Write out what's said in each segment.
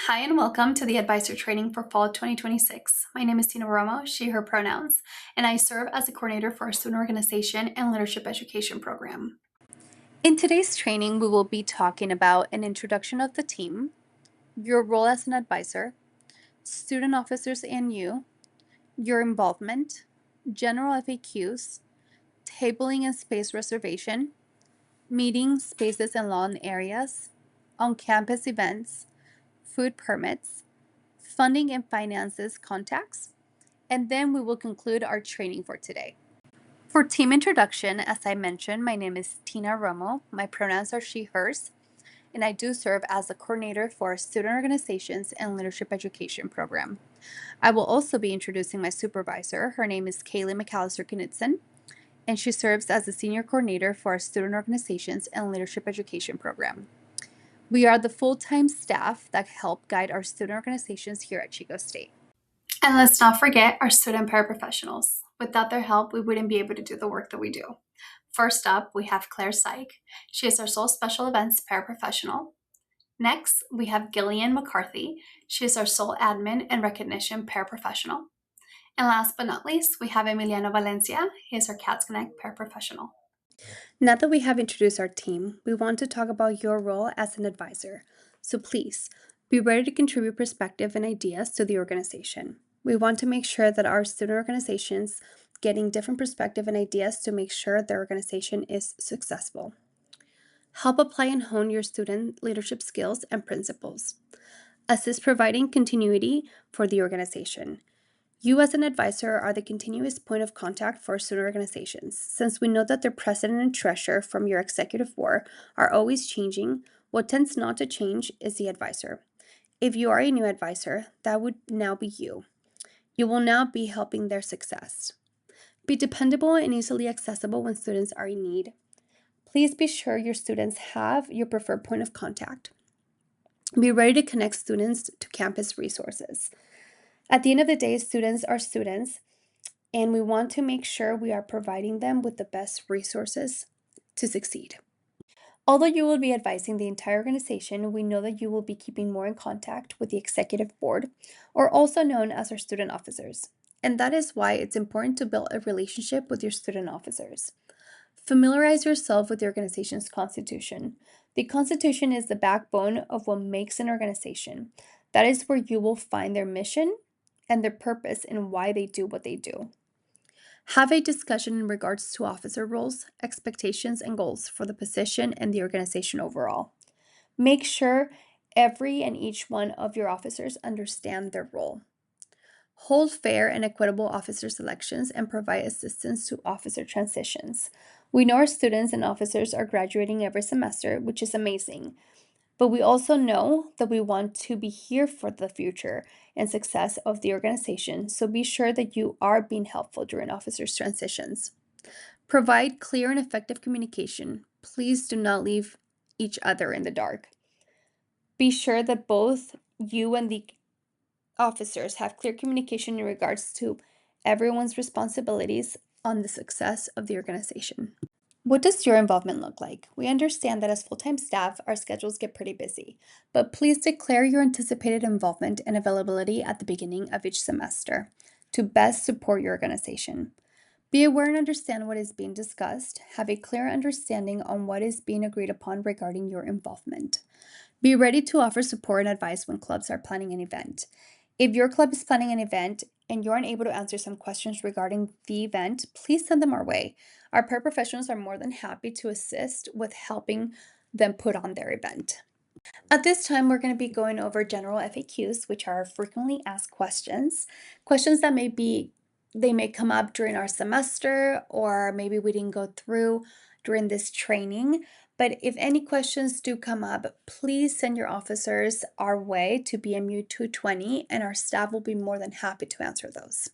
Hi and welcome to the Advisor Training for Fall 2026. My name is Tina Romo, she, her pronouns, and I serve as a coordinator for our student organization and leadership education program. In today's training, we will be talking about an introduction of the team, your role as an advisor, student officers and you, your involvement, general FAQs, tabling and space reservation, meeting spaces and lawn areas, on-campus events, food permits, funding and finances contacts, and then we will conclude our training for today. For team introduction, as I mentioned, my name is Tina Romo. My pronouns are she, hers, and I do serve as the coordinator for our student organizations and leadership education program. I will also be introducing my supervisor. Her name is Kaylee McAllister Knudsen, and she serves as the senior coordinator for our student organizations and leadership education program. We are the full-time staff that help guide our student organizations here at Chico State. And let's not forget our student paraprofessionals. Without their help, we wouldn't be able to do the work that we do. First up, we have Claire Syke. She is our sole special events paraprofessional. Next, we have Gillian McCarthy. She is our sole admin and recognition paraprofessional. And last but not least, we have Emiliano Valencia. He is our Cats Connect paraprofessional. Now that we have introduced our team, we want to talk about your role as an advisor. So please, be ready to contribute perspective and ideas to the organization. We want to make sure that our student organizations getting different perspective and ideas to make sure their organization is successful. Help apply and hone your student leadership skills and principles. Assist providing continuity for the organization. You as an advisor are the continuous point of contact for student organizations. Since we know that the president and treasurer from your executive board are always changing, what tends not to change is the advisor. If you are a new advisor, that would now be you. You will now be helping their success. Be dependable and easily accessible when students are in need. Please be sure your students have your preferred point of contact. Be ready to connect students to campus resources. At the end of the day, students are students, and we want to make sure we are providing them with the best resources to succeed. Although you will be advising the entire organization, we know that you will be keeping more in contact with the executive board, or also known as our student officers. And that is why it's important to build a relationship with your student officers. Familiarize yourself with the organization's constitution. The constitution is the backbone of what makes an organization. That is where you will find their mission and their purpose and why they do what they do. Have a discussion in regards to officer roles, expectations, and goals for the position and the organization overall. Make sure every and each one of your officers understand their role. Hold fair and equitable officer selections and provide assistance to officer transitions. We know our students and officers are graduating every semester, which is amazing. But we also know that we want to be here for the future and success of the organization, so be sure that you are being helpful during officers' transitions. Provide clear and effective communication. Please do not leave each other in the dark. Be sure that both you and the officers have clear communication in regards to everyone's responsibilities on the success of the organization. What does your involvement look like? We understand that as full-time staff, our schedules get pretty busy, but please declare your anticipated involvement and availability at the beginning of each semester to best support your organization. Be aware and understand what is being discussed. Have a clear understanding on what is being agreed upon regarding your involvement. Be ready to offer support and advice when clubs are planning an event. If your club is planning an event and you're unable to answer some questions regarding the event, please send them our way. Our paraprofessionals are more than happy to assist with helping them put on their event. At this time, we're going to be going over general FAQs, which are frequently asked questions. Questions that they may come up during our semester, or maybe we didn't go through during this training. But if any questions do come up, please send your officers our way to BMU 220, and our staff will be more than happy to answer those.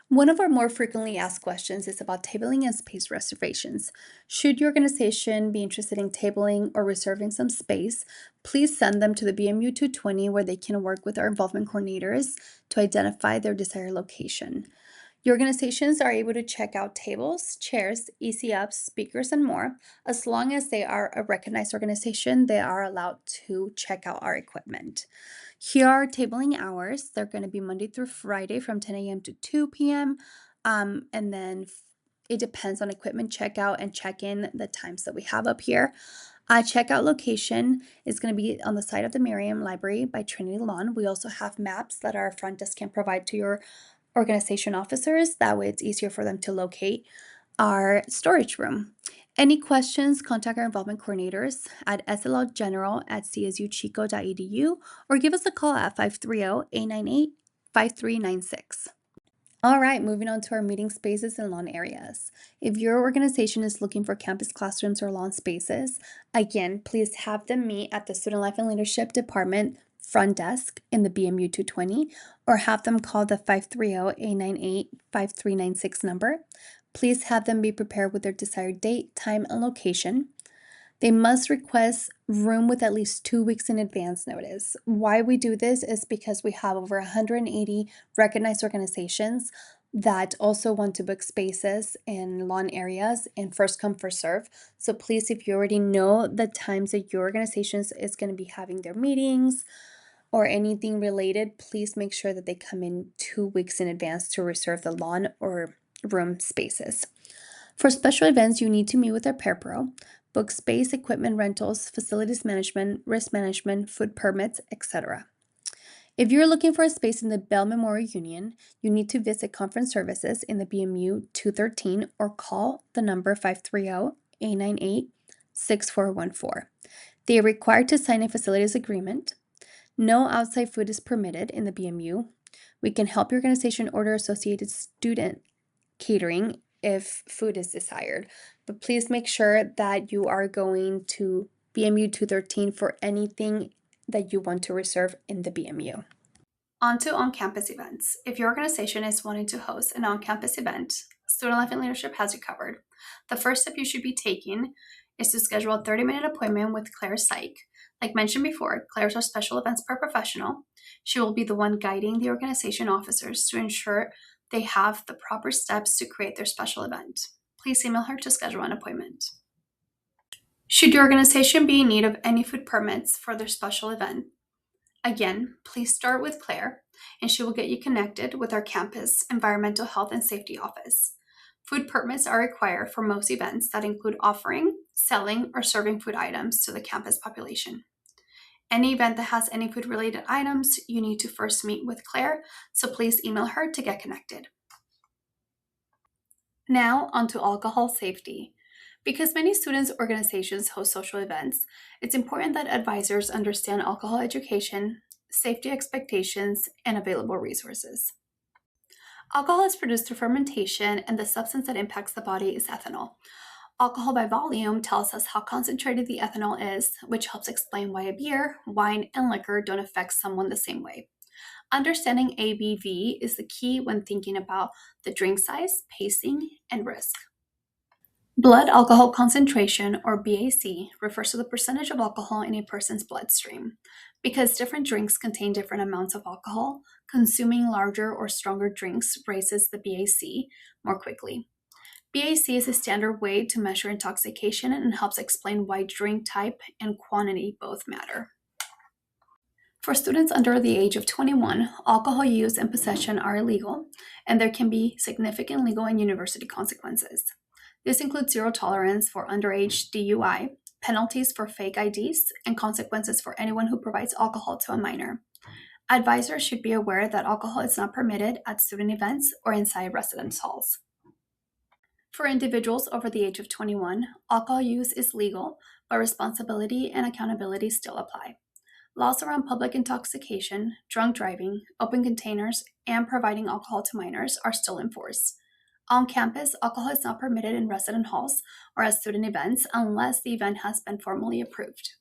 One of our more frequently asked questions is about tabling and space reservations. Should your organization be interested in tabling or reserving some space, please send them to the BMU 220 where they can work with our involvement coordinators to identify their desired location. Your organizations are able to check out tables, chairs, ECFs, speakers, and more. As long as they are a recognized organization, they are allowed to check out our equipment. Here are tabling hours. They're going to be Monday through Friday from 10 a.m. to 2 p.m. And then it depends on equipment checkout and check-in, the times that we have up here. Checkout location is going to be on the side of the Merriam Library by Trinity Lawn. We also have maps that our front desk can provide to your organization officers. That way it's easier for them to locate our storage room. Any questions, contact our involvement coordinators at slgeneral@csuchico.edu or give us a call at 530-898-5396. All right, moving on to our meeting spaces and lawn areas. If your organization is looking for campus classrooms or lawn spaces, again, please have them meet at the Student Life and Leadership Department front desk in the BMU 220 or have them call the 530-898-5396 number. Please have them be prepared with their desired date, time, and location. They must request room with at least 2 weeks in advance notice. Why we do this is because we have over 180 recognized organizations that also want to book spaces in lawn areas and first come, first serve. So please, if you already know the times that your organization is going to be having their meetings or anything related, please make sure that they come in 2 weeks in advance to reserve the lawn or room spaces. For special events, you need to meet with our parapro, book space, equipment rentals, facilities management, risk management, food permits, etc. If you're looking for a space in the Bell Memorial Union, you need to visit conference services in the BMU 213 or call the number 530-898-6414. They are required to sign a facilities agreement. No outside food is permitted in the BMU. We can help your organization order associated student catering if food is desired, but please make sure that you are going to BMU 213 for anything that you want to reserve in the BMU. On to on-campus events. If your organization is wanting to host an on-campus event, Student Life and Leadership has you covered. The first step you should be taking is to schedule a 30-minute appointment with Claire Syke. Like mentioned before, Claire's our special events paraprofessional. She will be the one guiding the organization officers to ensure they have the proper steps to create their special event. Please email her to schedule an appointment. Should your organization be in need of any food permits for their special event, again, please start with Claire, and she will get you connected with our campus environmental health and safety office. Food permits are required for most events that include offering, selling, or serving food items to the campus population. Any event that has any food-related items, you need to first meet with Claire, so please email her to get connected. Now, onto alcohol safety. Because many students' organizations host social events, it's important that advisors understand alcohol education, safety expectations, and available resources. Alcohol is produced through fermentation, and the substance that impacts the body is ethanol. Alcohol by volume tells us how concentrated the ethanol is, which helps explain why a beer, wine, and liquor don't affect someone the same way. Understanding ABV is the key when thinking about the drink size, pacing, and risk. Blood alcohol concentration, or BAC, refers to the percentage of alcohol in a person's bloodstream. Because different drinks contain different amounts of alcohol, consuming larger or stronger drinks raises the BAC more quickly. BAC is a standard way to measure intoxication and helps explain why drink type and quantity both matter. For students under the age of 21, alcohol use and possession are illegal, and there can be significant legal and university consequences. This includes zero tolerance for underage DUI, penalties for fake IDs, and consequences for anyone who provides alcohol to a minor. Advisors should be aware that alcohol is not permitted at student events or inside residence halls. For individuals over the age of 21, alcohol use is legal, but responsibility and accountability still apply. Laws around public intoxication, drunk driving, open containers, and providing alcohol to minors are still in force. On campus, alcohol is not permitted in resident halls or at student events unless the event has been formally approved.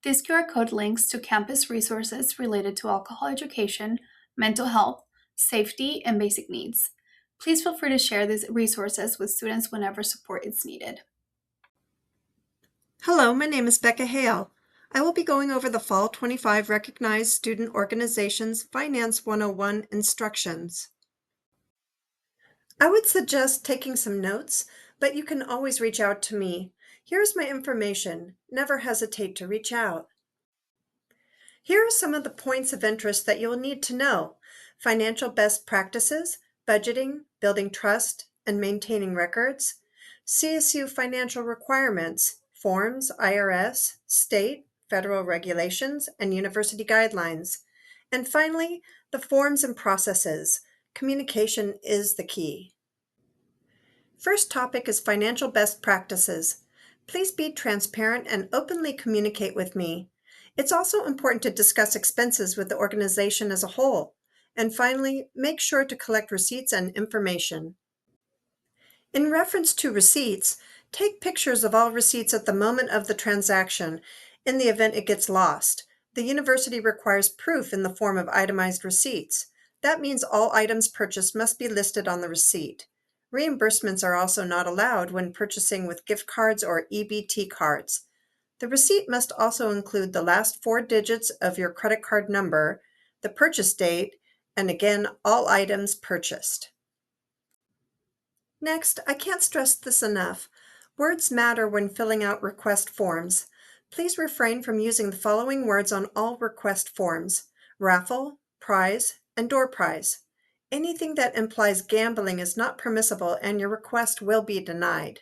This QR code links to campus resources related to alcohol education, mental health, safety, and basic needs. Please feel free to share these resources with students whenever support is needed. Hello, my name is Becca Hale. I will be going over the Fall 25 Recognized Student Organizations Finance 101 instructions. I would suggest taking some notes, but you can always reach out to me. Here's my information. Never hesitate to reach out. Here are some of the points of interest that you'll need to know: financial best practices, budgeting, building trust, and maintaining records, CSU financial requirements, forms, IRS, state, federal regulations, and university guidelines. And finally, the forms and processes. Communication is the key. First topic is financial best practices. Please be transparent and openly communicate with me. It's also important to discuss expenses with the organization as a whole. And finally, make sure to collect receipts and information. In reference to receipts, take pictures of all receipts at the moment of the transaction in the event it gets lost. The university requires proof in the form of itemized receipts. That means all items purchased must be listed on the receipt. Reimbursements are also not allowed when purchasing with gift cards or EBT cards. The receipt must also include the last 4 digits of your credit card number, the purchase date, and again, all items purchased. Next, I can't stress this enough. Words matter when filling out request forms. Please refrain from using the following words on all request forms: raffle, prize, and door prize. Anything that implies gambling is not permissible and your request will be denied.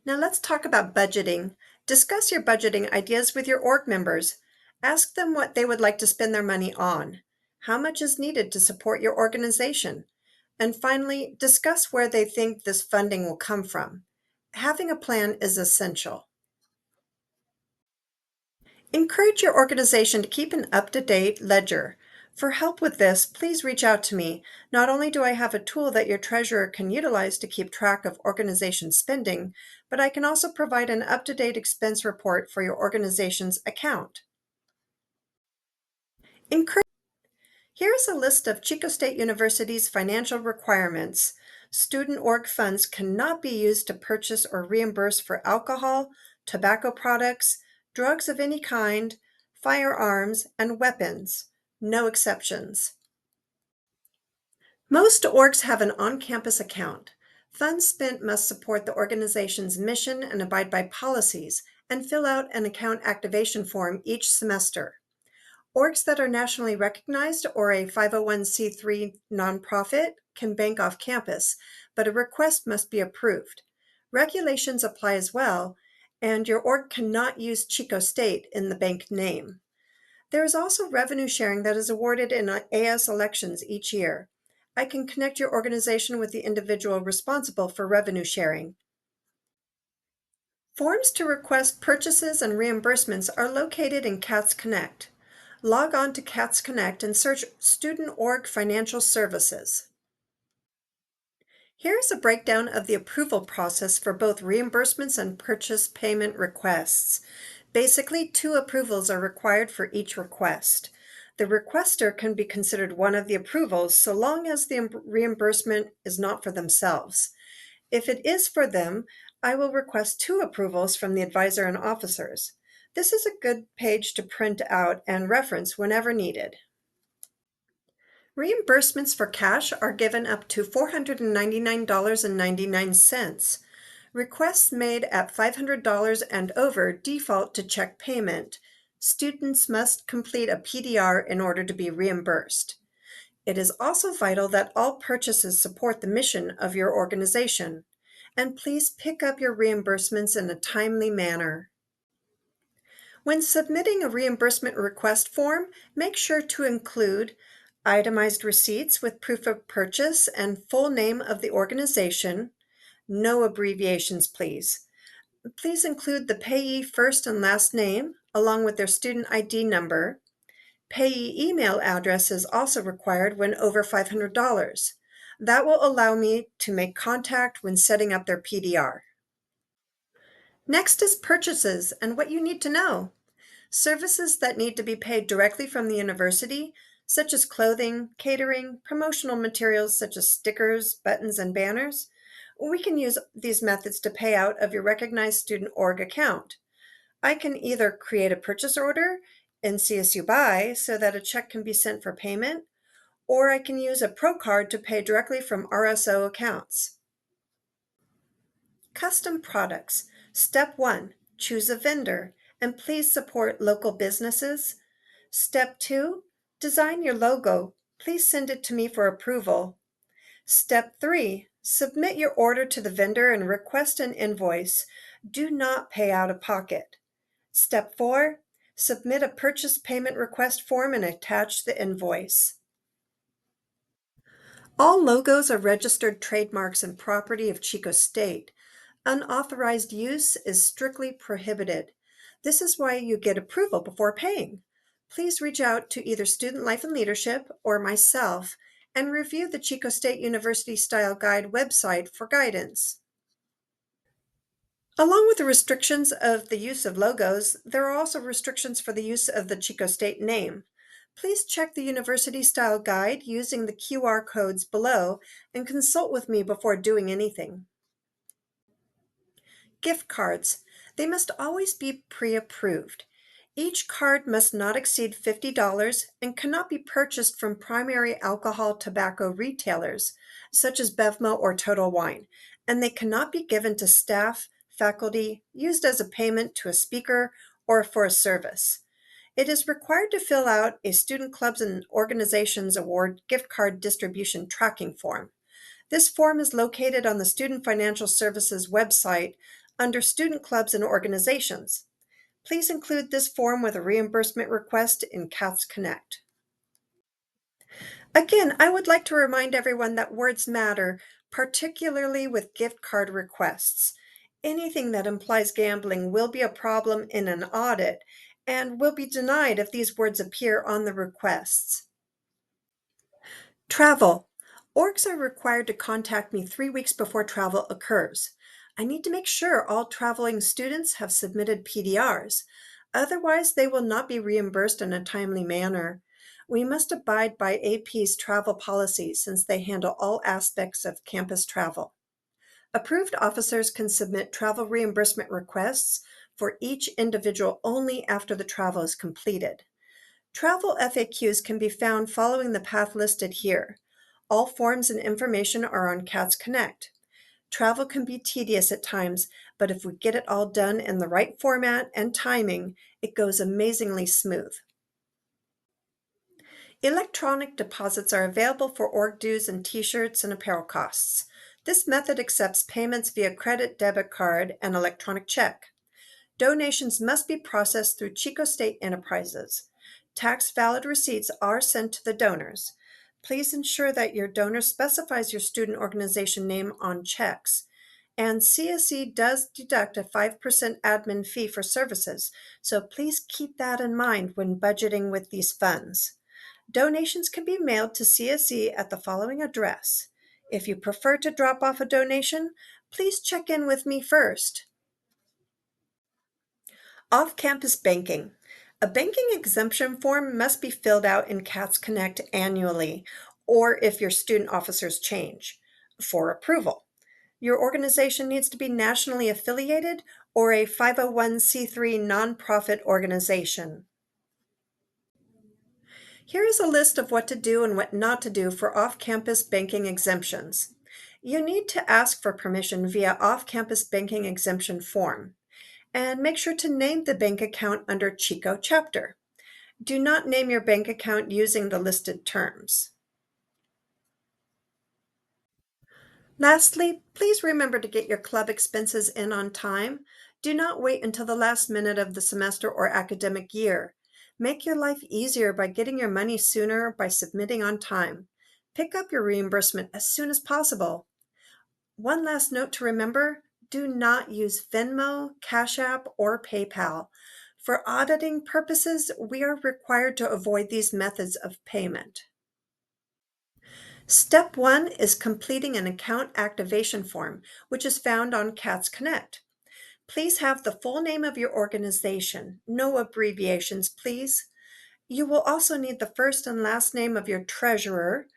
Now let's talk about budgeting. Discuss your budgeting ideas with your org members. Ask them what they would like to spend their money on. How much is needed to support your organization? And finally, discuss where they think this funding will come from. Having a plan is essential. Encourage your organization to keep an up-to-date ledger. For help with this, please reach out to me. Not only do I have a tool that your treasurer can utilize to keep track of organization spending, but I can also provide an up-to-date expense report for your organization's account. Here's a list of Chico State University's financial requirements. Student org funds cannot be used to purchase or reimburse for alcohol, tobacco products, drugs of any kind, firearms, and weapons. No exceptions. Most orgs have an on-campus account. Funds spent must support the organization's mission and abide by policies, and fill out an account activation form each semester. Orgs that are nationally recognized or a 501c3 nonprofit can bank off campus, but a request must be approved. Regulations apply as well, and your org cannot use Chico State in the bank name. There is also revenue sharing that is awarded in AS elections each year. I can connect your organization with the individual responsible for revenue sharing. Forms to request purchases and reimbursements are located in CATS Connect. Log on to CATS Connect and search Student Org Financial Services. Here's a breakdown of the approval process for both reimbursements and purchase payment requests. Basically, 2 approvals are required for each request. The requester can be considered one of the approvals so long as the reimbursement is not for themselves. If it is for them, I will request 2 approvals from the advisor and officers. This is a good page to print out and reference whenever needed. Reimbursements for cash are given up to $499.99. Requests made at $500 and over default to check payment. Students must complete a PDR in order to be reimbursed. It is also vital that all purchases support the mission of your organization. And please pick up your reimbursements in a timely manner. When submitting a reimbursement request form, make sure to include itemized receipts with proof of purchase and full name of the organization. No abbreviations, please. Please include the payee first and last name, along with their student ID number. Payee email address is also required when over $500. That will allow me to make contact when setting up their PDR. Next is purchases and what you need to know. Services that need to be paid directly from the university, such as clothing, catering, promotional materials such as stickers, buttons, and banners. We can use these methods to pay out of your recognized student org account. I can either create a purchase order in CSU Buy so that a check can be sent for payment, or I can use a Pro Card to pay directly from RSO accounts. Custom products. Step 1, choose a vendor, and please support local businesses. Step 2, design your logo. Please send it to me for approval. Step 3, submit your order to the vendor and request an invoice. Do not pay out of pocket. Step 4, submit a purchase payment request form and attach the invoice. All logos are registered trademarks and property of Chico State. Unauthorized use is strictly prohibited. This is why you get approval before paying. Please reach out to either Student Life and Leadership or myself and review the Chico State University Style Guide website for guidance. Along with the restrictions of the use of logos, there are also restrictions for the use of the Chico State name. Please check the University Style Guide using the QR codes below and consult with me before doing anything. Gift cards. They must always be pre-approved. Each card must not exceed $50 and cannot be purchased from primary alcohol tobacco retailers, such as Bevmo or Total Wine, and they cannot be given to staff, faculty, used as a payment to a speaker, or for a service. It is required to fill out a Student Clubs and Organizations Award gift card distribution tracking form. This form is located on the Student Financial Services website under Student Clubs and Organizations. Please include this form with a reimbursement request in CATS Connect. Again, I would like to remind everyone that words matter, particularly with gift card requests. Anything that implies gambling will be a problem in an audit and will be denied if these words appear on the requests. Travel. Orgs are required to contact me 3 weeks before travel occurs. I need to make sure all traveling students have submitted PDRs. Otherwise, they will not be reimbursed in a timely manner. We must abide by AP's travel policies since they handle all aspects of campus travel. Approved officers can submit travel reimbursement requests for each individual only after the travel is completed. Travel FAQs can be found following the path listed here. All forms and information are on CATS Connect. Travel can be tedious at times, but if we get it all done in the right format and timing, it goes amazingly smooth. Electronic deposits are available for org dues and t-shirts and apparel costs. This method accepts payments via credit, debit card, and electronic check. Donations must be processed through Chico State Enterprises. Tax-valid receipts are sent to the donors. Please ensure that your donor specifies your student organization name on checks. And CSE does deduct a 5% admin fee for services, so please keep that in mind when budgeting with these funds. Donations can be mailed to CSE at the following address. If you prefer to drop off a donation, please check in with me first. Off-campus banking. A banking exemption form must be filled out in CATS Connect annually, or if your student officers change, for approval. Your organization needs to be nationally affiliated or a 501c3 nonprofit organization. Here is a list of what to do and what not to do for off-campus banking exemptions. You need to ask for permission via off-campus banking exemption form. And make sure to name the bank account under Chico chapter. Do not name your bank account using the listed terms. Lastly, please remember to get your club expenses in on time. Do not wait until the last minute of the semester or academic year. Make your life easier by getting your money sooner by submitting on time. Pick up your reimbursement as soon as possible. One last note to remember, do not use Venmo, Cash App, or PayPal. For auditing purposes, we are required to avoid these methods of payment. Step 1 is completing an account activation form, which is found on CATS Connect. Please have the full name of your organization, no abbreviations, please. You will also need the first and last name of your treasurer,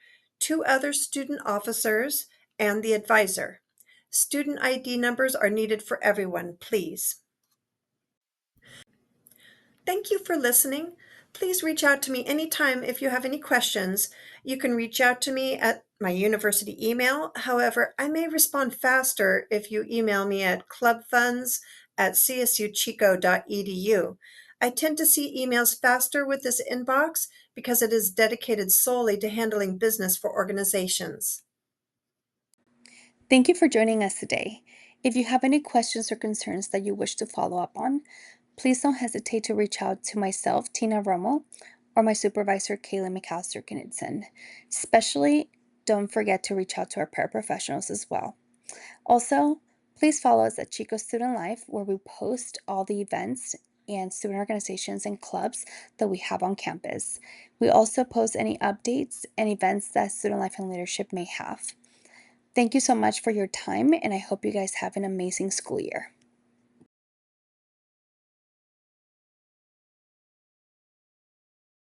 2 other student officers, and the advisor. Student ID numbers are needed for everyone, please. Thank you for listening. Please reach out to me anytime if you have any questions. You can reach out to me at my university email. However, I may respond faster if you email me at clubfunds@csuchico.edu. I tend to see emails faster with this inbox because it is dedicated solely to handling business for organizations. Thank you for joining us today. If you have any questions or concerns that you wish to follow up on, please don't hesitate to reach out to myself, Tina Romo, or my supervisor, Kayla McAllister Knudsen. Especially, don't forget to reach out to our paraprofessionals as well. Also, please follow us at Chico Student Life, where we post all the events and student organizations and clubs that we have on campus. We also post any updates and events that Student Life and Leadership may have. Thank you so much for your time, and I hope you guys have an amazing school year.